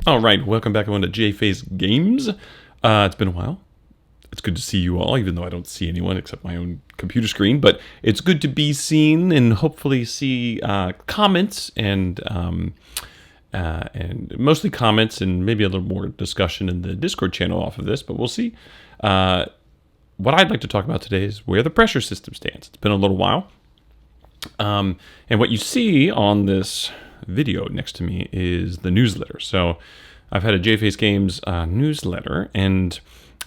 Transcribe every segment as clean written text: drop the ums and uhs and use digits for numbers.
All right, welcome back everyone to Jface Games. It's been a while. It's good to see you all, even though I don't see anyone except my own computer screen. But it's good to be seen and hopefully see comments and mostly comments and maybe a little more discussion in the Discord channel off of this. But we'll see. What I'd like to talk about today is where the pressure system stands. It's been a little while. And what you see on this video next to me is the newsletter. So I've had a Jface Games newsletter, and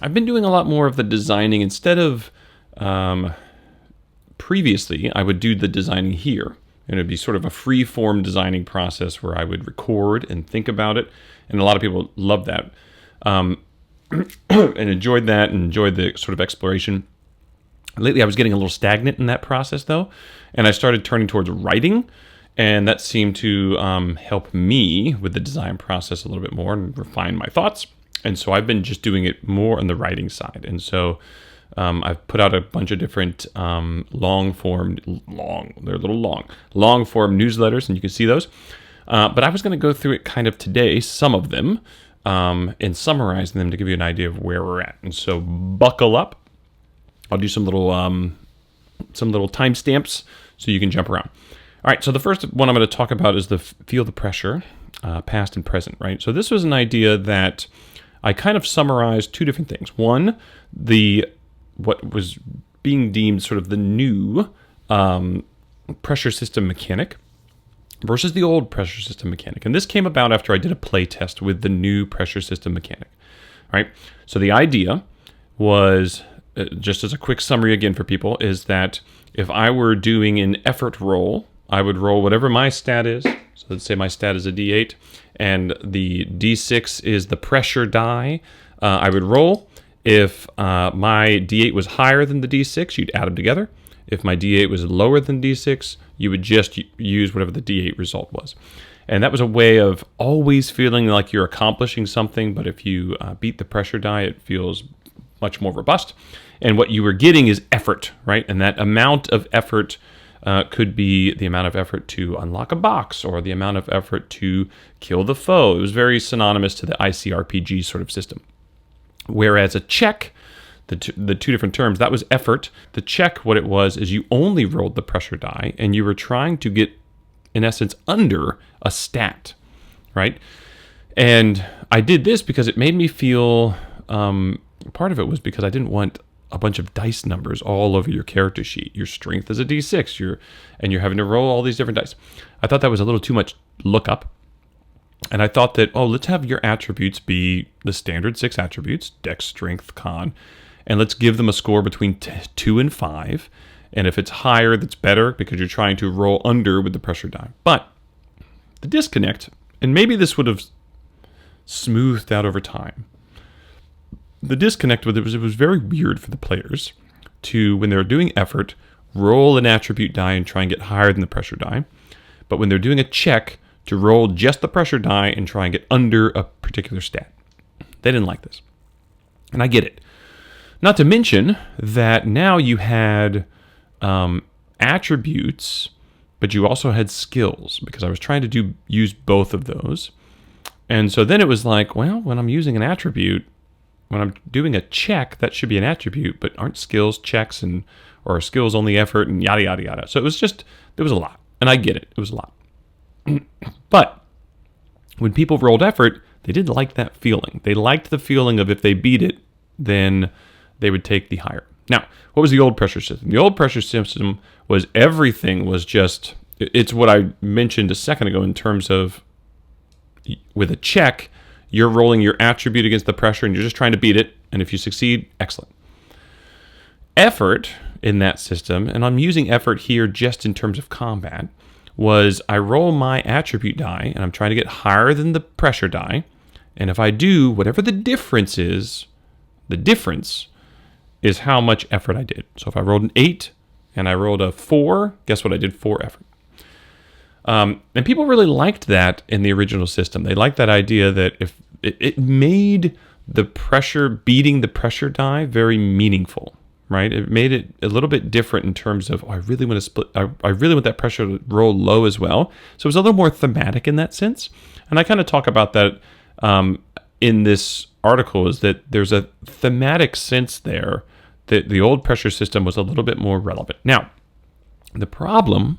I've been doing a lot more of the designing. Instead of previously, I would do the designing here, and it'd be sort of a free-form designing process where I would record and think about it, and a lot of people love that and enjoyed that and enjoyed the sort of exploration. Lately, I was getting a little stagnant in that process, though, and I started turning towards writing. And that seemed to help me with the design process a little bit more and refine my thoughts. And so I've been just doing it more on the writing side. And so I've put out a bunch of different long-form newsletters, and you can see those. But I was going to go through it kind of today, some of them, and summarizing them to give you an idea of where we're at. And so buckle up. I'll do some little timestamps so you can jump around. All right, so the first one I'm going to talk about is the feel the pressure, past and present, right? So this was an idea that I kind of summarized two different things. One, what was being deemed sort of the new pressure system mechanic versus the old pressure system mechanic. And this came about after I did a play test with the new pressure system mechanic, right? So the idea was, just as a quick summary again for people, is that if I were doing an effort roll, I would roll whatever my stat is. So let's say my stat is a D8, and the D6 is the pressure die. I would roll. If my D8 was higher than the D6, you'd add them together. If my D8 was lower than D6, you would just use whatever the D8 result was. And that was a way of always feeling like you're accomplishing something, but if you beat the pressure die, it feels much more robust. And what you were getting is effort, right? And that amount of effort could be the amount of effort to unlock a box or the amount of effort to kill the foe. It was very synonymous to the ICRPG sort of system. Whereas a check, the two different terms, that was effort. The check, what it was, is you only rolled the pressure die and you were trying to get, in essence, under a stat, right? And I did this because it made me feel, part of it was because I didn't want a bunch of dice numbers all over your character sheet. Your strength is a D6, you're having to roll all these different dice. I thought that was a little too much lookup. And I thought that, let's have your attributes be the standard 6 attributes, Dex, Strength, Con, and let's give them a score between 2 and 5. And if it's higher, that's better because you're trying to roll under with the pressure die. But the disconnect, and maybe this would have smoothed out over time, the disconnect with it was very weird for the players to, when they're doing effort, roll an attribute die and try and get higher than the pressure die. But when they're doing a check, to roll just the pressure die and try and get under a particular stat. They didn't like this. And I get it. Not to mention that now you had attributes, but you also had skills, because I was trying to use both of those. And so then it was like, well, when I'm using an attribute, when I'm doing a check, that should be an attribute, but aren't skills checks or skills only effort and yada, yada, yada. So it was just, there was a lot. And I get it. It was a lot. But when people rolled effort, they didn't like that feeling. They liked the feeling of if they beat it, then they would take the higher. Now, what was the old pressure system? The old pressure system was everything was just, it's what I mentioned a second ago in terms of with a check, you're rolling your attribute against the pressure and you're just trying to beat it. And if you succeed, excellent. Effort in that system, and I'm using effort here just in terms of combat, was I roll my attribute die and I'm trying to get higher than the pressure die. And if I do, whatever the difference is how much effort I did. So if I rolled an 8 and I rolled a 4, guess what? I did 4 effort. And people really liked that in the original system. They liked that idea that if it made the pressure, beating the pressure die very meaningful, right? It made it a little bit different in terms of, I really want to split, I really want that pressure to roll low as well. So it was a little more thematic in that sense. And I kind of talk about that in this article is that there's a thematic sense there that the old pressure system was a little bit more relevant. Now, the problem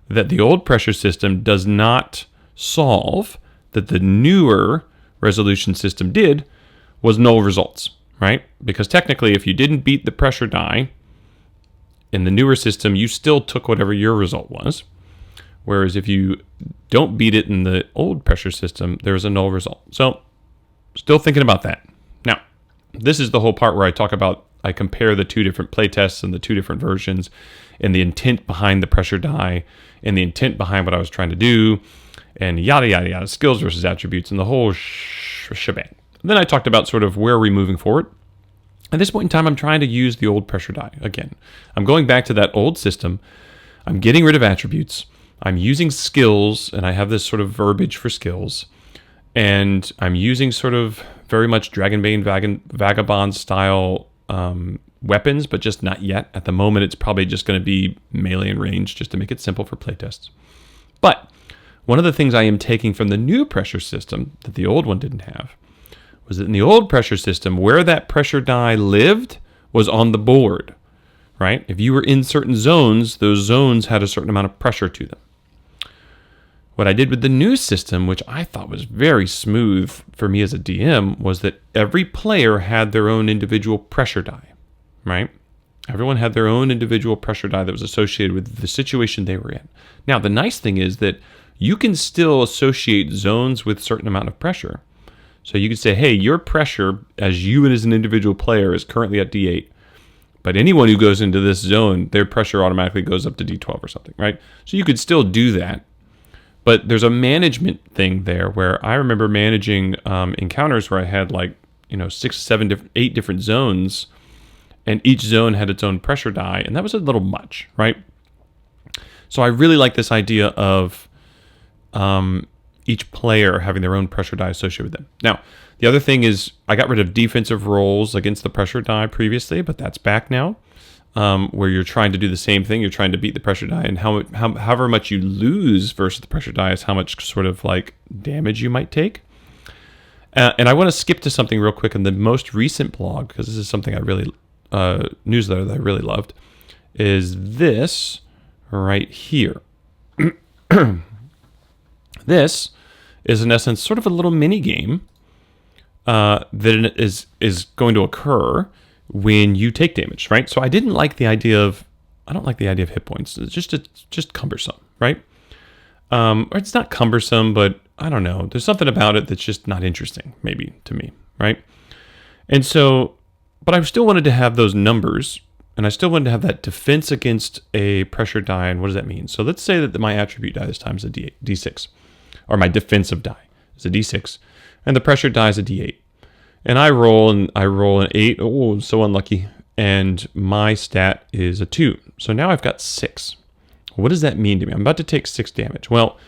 that the old pressure system does not solve that the newer resolution system did was null results, right? Because technically, if you didn't beat the pressure die in the newer system, you still took whatever your result was. Whereas if you don't beat it in the old pressure system, there's a null result. So still thinking about that. Now, this is the whole part where I compare the two different playtests and the two different versions and the intent behind the pressure die and the intent behind what I was trying to do and yada, yada, yada, skills versus attributes and the whole shebang. And then I talked about sort of where are we moving forward. At this point in time, I'm trying to use the old pressure die. Again, I'm going back to that old system. I'm getting rid of attributes. I'm using skills, and I have this sort of verbiage for skills. And I'm using sort of very much Dragonbane Vagabond style weapons, but just not yet. At the moment, it's probably just going to be melee and range just to make it simple for playtests. But one of the things I am taking from the new pressure system that the old one didn't have was that in the old pressure system, where that pressure die lived was on the board, right? If you were in certain zones, those zones had a certain amount of pressure to them. What I did with the new system, which I thought was very smooth for me as a DM, was that every player had their own individual pressure die, right? Everyone had their own individual pressure die that was associated with the situation they were in. Now, the nice thing is that you can still associate zones with a certain amount of pressure. So you could say, hey, your pressure as you and as an individual player is currently at D8. But anyone who goes into this zone, their pressure automatically goes up to D12 or something, right? So you could still do that. But there's a management thing there where I remember managing encounters where I had 6, 7, 8 different zones, and each zone had its own pressure die, and that was a little much, right? So I really like this idea of each player having their own pressure die associated with them. Now, the other thing is I got rid of defensive rolls against the pressure die previously, but that's back now. Where you're trying to do the same thing, you're trying to beat the pressure die, and however much you lose versus the pressure die is how much sort of damage you might take. And I want to skip to something real quick in the most recent blog, because this is something I really, newsletter that I really loved, is this right here. This is in essence sort of a little mini game that is going to occur when you take damage, right? So I don't like the idea of hit points. It's just cumbersome, right? Or it's not cumbersome, but I don't know. There's something about it that's just not interesting, maybe, to me, right? And so, but I still wanted to have those numbers, and I still wanted to have that defense against a pressure die, and what does that mean? So let's say that my attribute die this time is a D6, or my defensive die is a D6, and the pressure die is a D8. And I roll an 8. Oh, so unlucky. And my stat is a 2. So now I've got 6. What does that mean to me? I'm about to take 6 damage. Well,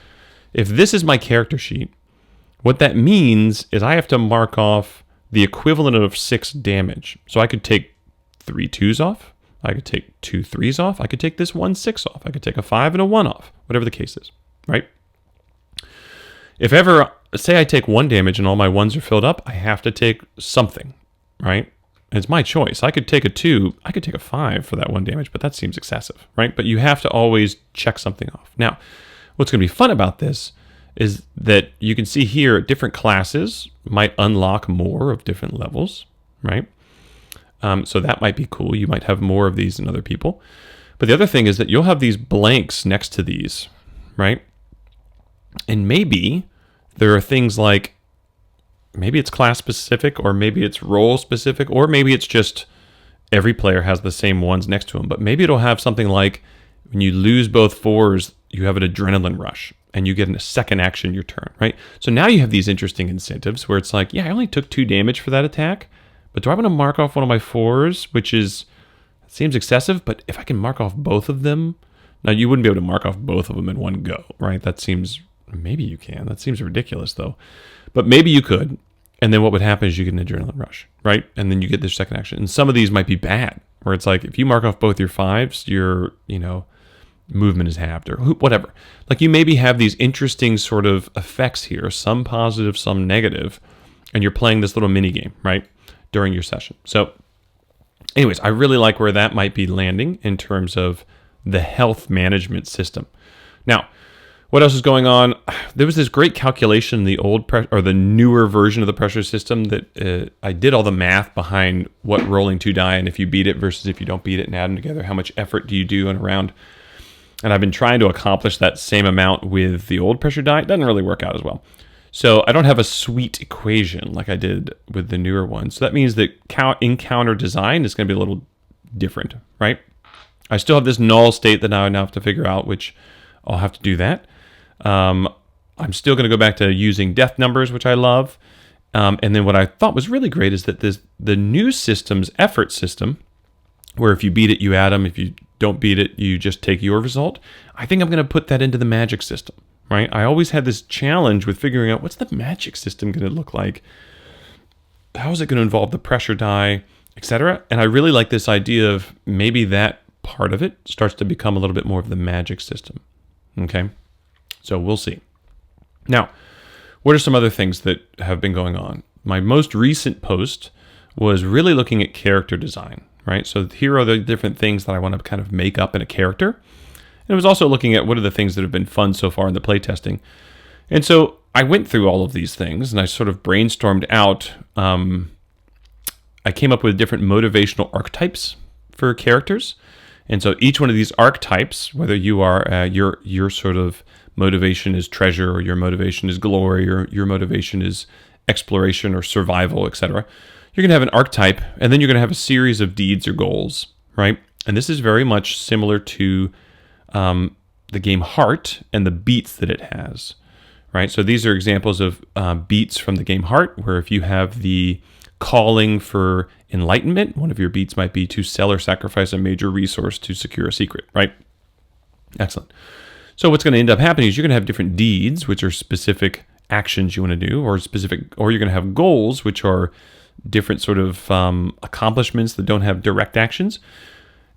if this is my character sheet, what that means is I have to mark off the equivalent of 6 damage. So I could take 3 2s off. I could take 2 3s off. I could take this 1 6 off. I could take a 5 and a 1 off. Whatever the case is, right? If ever, say I take 1 damage and all my 1s are filled up, I have to take something, right? And it's my choice. I could take a 2, I could take a 5 for that 1 damage, but that seems excessive, right? But you have to always check something off. Now, what's going to be fun about this is that you can see here different classes might unlock more of different levels, right? So that might be cool. You might have more of these than other people. But the other thing is that you'll have these blanks next to these, right? And maybe there are things like, maybe it's class specific, or maybe it's role specific, or maybe it's just every player has the same ones next to them. But maybe it'll have something like when you lose both 4s, you have an adrenaline rush and you get a second action your turn, right? So now you have these interesting incentives where it's like, yeah, I only took 2 damage for that attack, but do I want to mark off one of my 4s, which seems excessive, but if I can mark off both of them, now you wouldn't be able to mark off both of them in one go, right? Maybe you can. That seems ridiculous, though. But maybe you could. And then what would happen is you get an adrenaline rush, right? And then you get this second action. And some of these might be bad, where it's like if you mark off both your 5s, movement is halved, or whatever. Like you maybe have these interesting sort of effects here, some positive, some negative, and you're playing this little mini game, right, during your session. So anyways, I really like where that might be landing in terms of the health management system. Now, what else is going on? There was this great calculation in the the newer version of the pressure system that I did all the math behind what rolling 2 die and if you beat it versus if you don't beat it and add them together, how much effort do you do in a round? And I've been trying to accomplish that same amount with the old pressure die. It doesn't really work out as well. So I don't have a sweet equation like I did with the newer one. So that means that encounter design is going to be a little different, right? I still have this null state that now I have to figure out, which I'll have to do that. I'm still going to go back to using death numbers, which I love. And then what I thought was really great is that the new system's effort system, where if you beat it, you add them. If you don't beat it, you just take your result. I think I'm going to put that into the magic system, right? I always had this challenge with figuring out what's the magic system going to look like? How is it going to involve the pressure die, etc.? And I really like this idea of maybe that part of it starts to become a little bit more of the magic system, okay? So we'll see. Now, what are some other things that have been going on? My most recent post was really looking at character design, right? So here are the different things that I want to kind of make up in a character. And it was also looking at what are the things that have been fun so far in the playtesting. And so I went through all of these things and I sort of brainstormed out. I came up with different motivational archetypes for characters. And so each one of these archetypes, whether you are your sort of motivation is treasure, or your motivation is glory, or your motivation is exploration or survival, etc., you're going to have an archetype, and then you're going to have a series of deeds or goals, right? And this is very much similar to the game Heart and the beats that it has, right? So these are examples of beats from the game Heart, where if you have the calling for enlightenment, one of your beats might be to sell or sacrifice a major resource to secure a secret, right? Excellent. So what's going to end up happening is you're going to have different deeds, which are specific actions you want to do, or you're going to have goals, which are different sort of accomplishments that don't have direct actions.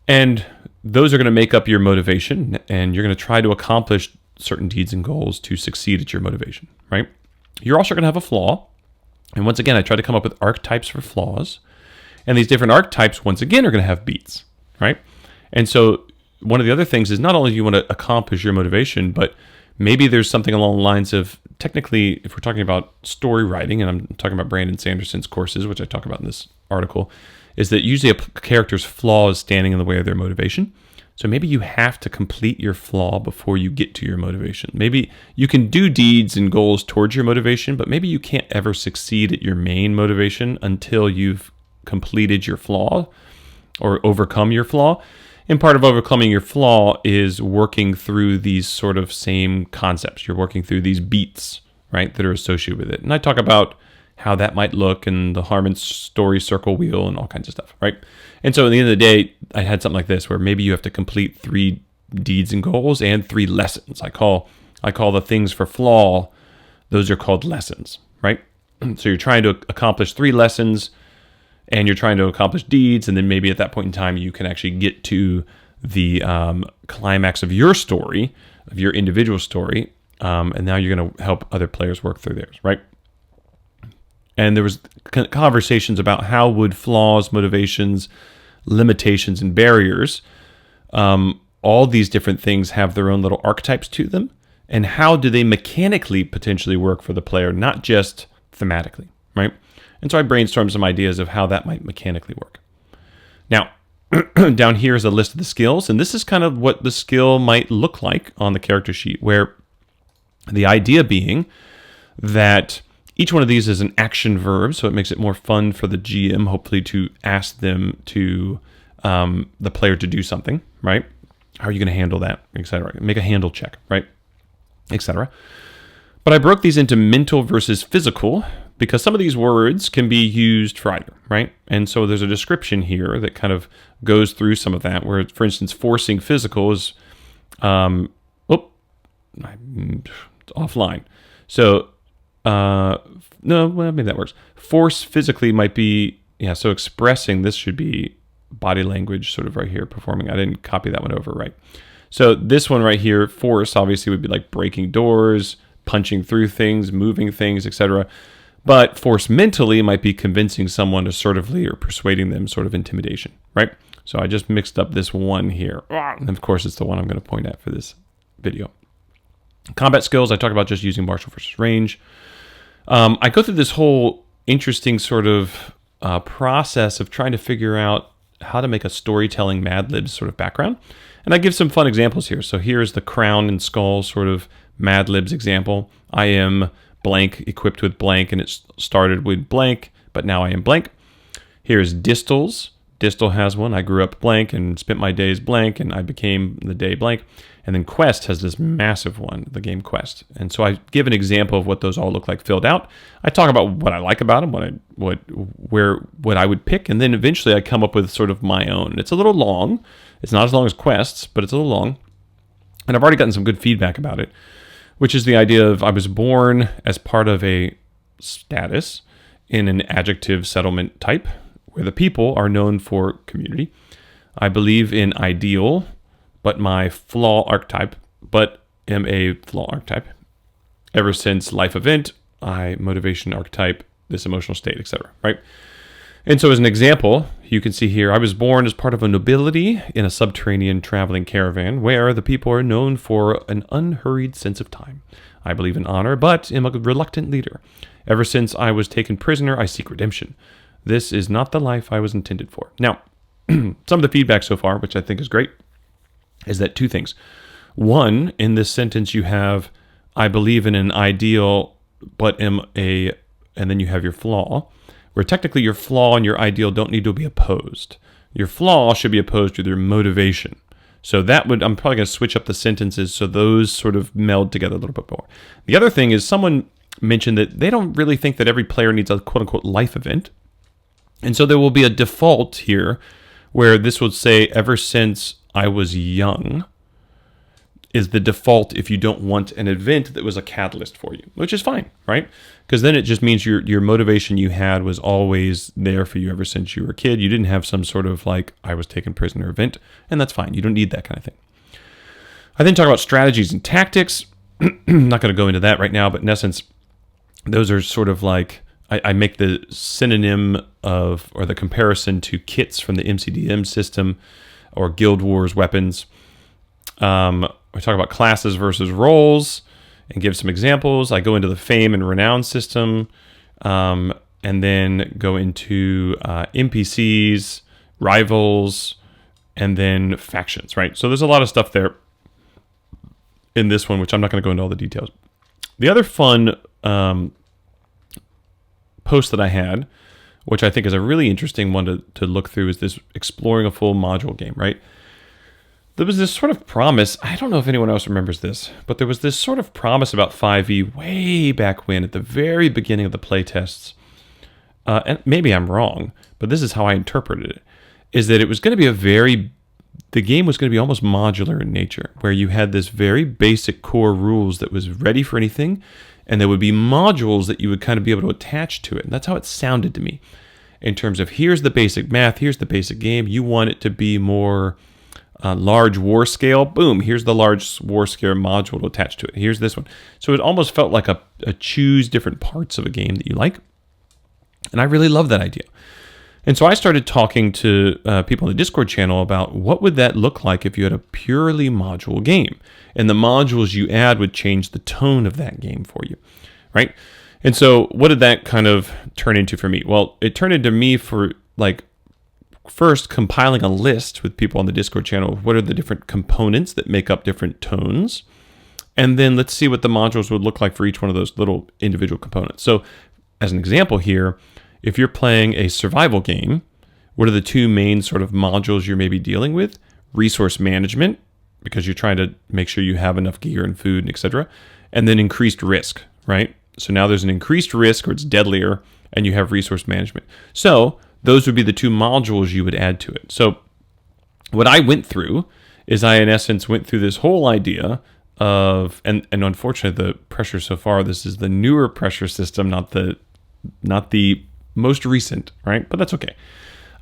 And those are going to make up your motivation, and you're going to try to accomplish certain deeds and goals to succeed at your motivation, right? You're also going to have a flaw. And once again, I try to come up with archetypes for flaws. And these different archetypes, once again, are going to have beats, right? And so one of the other things is not only do you want to accomplish your motivation, but maybe there's something along the lines of, technically, if we're talking about story writing, and I'm talking about Brandon Sanderson's courses, which I talk about in this article, is that usually a character's flaw is standing in the way of their motivation. So maybe you have to complete your flaw before you get to your motivation. Maybe you can do deeds and goals towards your motivation, but maybe you can't ever succeed at your main motivation until you've completed your flaw or overcome your flaw. And part of overcoming your flaw is working through these sort of same concepts. You're working through these beats, right, that are associated with it. And I talk about how that might look and the Harmon story circle wheel and all kinds of stuff, right? And so at the end of the day, I had something like this where maybe you have to complete 3 deeds and goals and 3 lessons. I call the things for flaw, those are called lessons, right? So you're trying to accomplish 3 lessons, and you're trying to accomplish deeds, and then maybe at that point in time, you can actually get to the climax of your story, of your individual story, and now you're going to help other players work through theirs, right? And there was conversations about how would flaws, motivations, limitations, and barriers, all these different things have their own little archetypes to them, and how do they mechanically potentially work for the player, not just thematically, right? And so I brainstormed some ideas of how that might mechanically work. Now, down here is a list of the skills, and this is kind of what the skill might look like on the character sheet, where the idea being that each one of these is an action verb, so it makes it more fun for the GM, hopefully, to ask them to, the player to do something, right? How are you going to handle that, etc. Make a handle check, right, etc. But I broke these into mental versus physical, because some of these words can be used for either, right? And so there's a description here that kind of goes through some of that, where, for instance, forcing physical is, it's offline. So, no, well, maybe that works. Force physically might be, so expressing, this should be body language sort of right here, performing. I didn't copy that one over, right? So this one right here, force, obviously would be like breaking doors, punching through things, moving things, etc. But force mentally might be convincing someone assertively or persuading them, sort of intimidation, right? So I just mixed up this one here. And of course, it's the one I'm going to point at for this video. Combat skills, I talk about just using martial versus range. I go through this whole interesting sort of process of trying to figure out how to make a storytelling Madlibs sort of background. And I give some fun examples here. So here's the crown and skull sort of Madlibs example. I am blank equipped with blank, and it started with blank, but now I am blank. Here's distals. Distal has one. I grew up blank and spent my days blank, and I became the day blank. And then Quest has this massive one, the game Quest. And so I give an example of what those all look like filled out. I talk about what I like about them, what I would pick, and then eventually I come up with sort of my own. And it's a little long. It's not as long as Quest's, but it's a little long. And I've already gotten some good feedback about it, which is the idea of I was born as part of a status in an adjective settlement type where the people are known for community. I believe in ideal, but my flaw archetype, but am a flaw archetype. Ever since life event, I motivation archetype, this emotional state, etc. Right? And so as an example, you can see here, I was born as part of a nobility in a subterranean traveling caravan where the people are known for an unhurried sense of time. I believe in honor, but am a reluctant leader. Ever since I was taken prisoner, I seek redemption. This is not the life I was intended for. Now, some of the feedback so far, which I think is great, is that two things. One, in this sentence you have, I believe in an ideal, but am a, and then you have your flaw, where technically your flaw and your ideal don't need to be opposed. Your flaw should be opposed to your motivation. So that would, I'm probably going to switch up the sentences so those sort of meld together a little bit more. The other thing is someone mentioned that they don't really think that every player needs a quote-unquote life event. And so there will be a default here where this would say, ever since I was young, is the default if you don't want an event that was a catalyst for you, which is fine, right? Because then it just means your motivation you had was always there for you ever since you were a kid. You didn't have some sort of like, I was taken prisoner event, and that's fine. You don't need that kind of thing. I then talk about strategies and tactics. I'm not going to go into that right now, but in essence, those are sort of like, I make the synonym of, or the comparison to kits from the MCDM system or Guild Wars weapons. We talk about classes versus roles and give some examples. I go into the fame and renown system, and then go into NPCs, rivals, and then factions, right? So there's a lot of stuff there in this one, which I'm not going to go into all the details. The other fun post that I had, which I think is a really interesting one to look through, is this exploring a full module game, right? There was this sort of promise, I don't know if anyone else remembers this, but there was this sort of promise about 5e way back when, at the very beginning of the playtests, and maybe I'm wrong, but this is how I interpreted it, is that it was going to be the game was going to be almost modular in nature, where you had this very basic core rules that was ready for anything, and there would be modules that you would kind of be able to attach to it. And that's how it sounded to me, in terms of here's the basic math, here's the basic game, you want it to be more large war scale, boom, here's the large war scale module to attach to it. Here's this one. So it almost felt like a choose different parts of a game that you like. And I really love that idea. And so I started talking to people in the Discord channel about what would that look like if you had a purely module game. And the modules you add would change the tone of that game for you, right? And so what did that kind of turn into for me? Well, it turned into me for like, first, compiling a list with people on the Discord channel of what are the different components that make up different tones. And then let's see what the modules would look like for each one of those little individual components. So as an example here, if you're playing a survival game, what are the two main sort of modules you're maybe dealing with? Resource management, because you're trying to make sure you have enough gear and food, etc. And then increased risk, right? So now there's an increased risk, or it's deadlier, and you have resource management. So those would be the two modules you would add to it. So what I went through is I, in essence, went through this whole idea of, and unfortunately the pressure so far, this is the newer pressure system, not the most recent, right? But that's okay.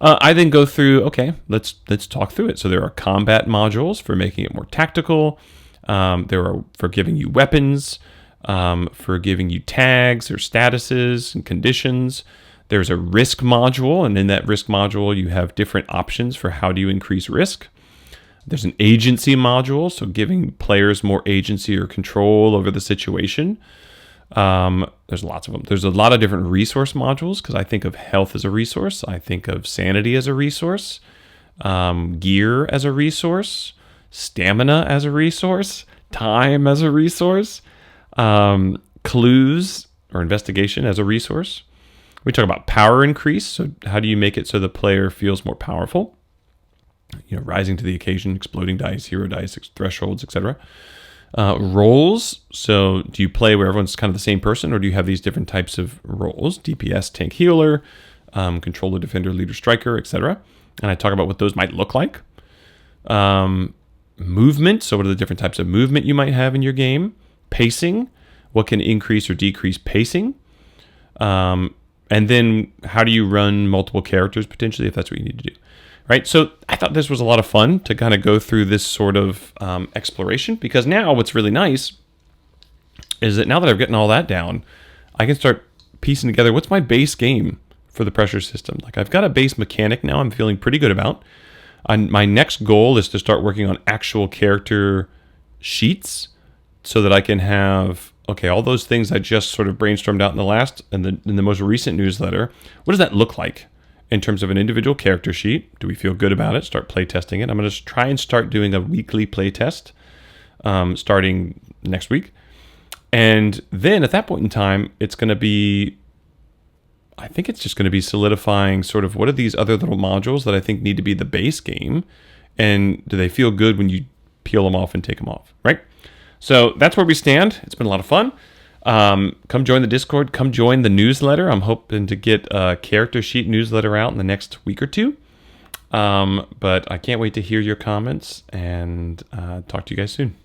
I then go through, okay, let's talk through it. So there are combat modules for making it more tactical. There are for giving you weapons, for giving you tags or statuses and conditions. There's a risk module, and in that risk module, you have different options for how do you increase risk. There's an agency module, so giving players more agency or control over the situation. There's lots of them. There's a lot of different resource modules because I think of health as a resource. I think of sanity as a resource, gear as a resource, stamina as a resource, time as a resource, clues or investigation as a resource. We talk about power increase. So how do you make it so the player feels more powerful? Rising to the occasion, exploding dice, hero dice, thresholds, etc. Roles. So do you play where everyone's kind of the same person, or do you have these different types of roles? DPS, tank, healer, controller, defender, leader, striker, etc. And I talk about what those might look like. Movement. So what are the different types of movement you might have in your game? Pacing. What can increase or decrease pacing? And then how do you run multiple characters potentially if that's what you need to do? Right, so I thought this was a lot of fun to kind of go through this sort of exploration, because now what's really nice is that now that I've gotten all that down, I can start piecing together what's my base game for the pressure system. Like I've got a base mechanic now I'm feeling pretty good about. My next goal is to start working on actual character sheets so that I can have, okay, all those things I just sort of brainstormed out in the most recent newsletter. What does that look like? In terms of an individual character sheet, do we feel good about it? Start play testing it. I'm going to try and start doing a weekly play test starting next week. And then at that point in time, it's going to be, I think it's just going to be solidifying sort of what are these other little modules that I think need to be the base game, and do they feel good when you peel them off and take them off, right? So that's where we stand. It's been a lot of fun. Come join the Discord. Come join the newsletter. I'm hoping to get a character sheet newsletter out in the next week or two. But I can't wait to hear your comments and talk to you guys soon.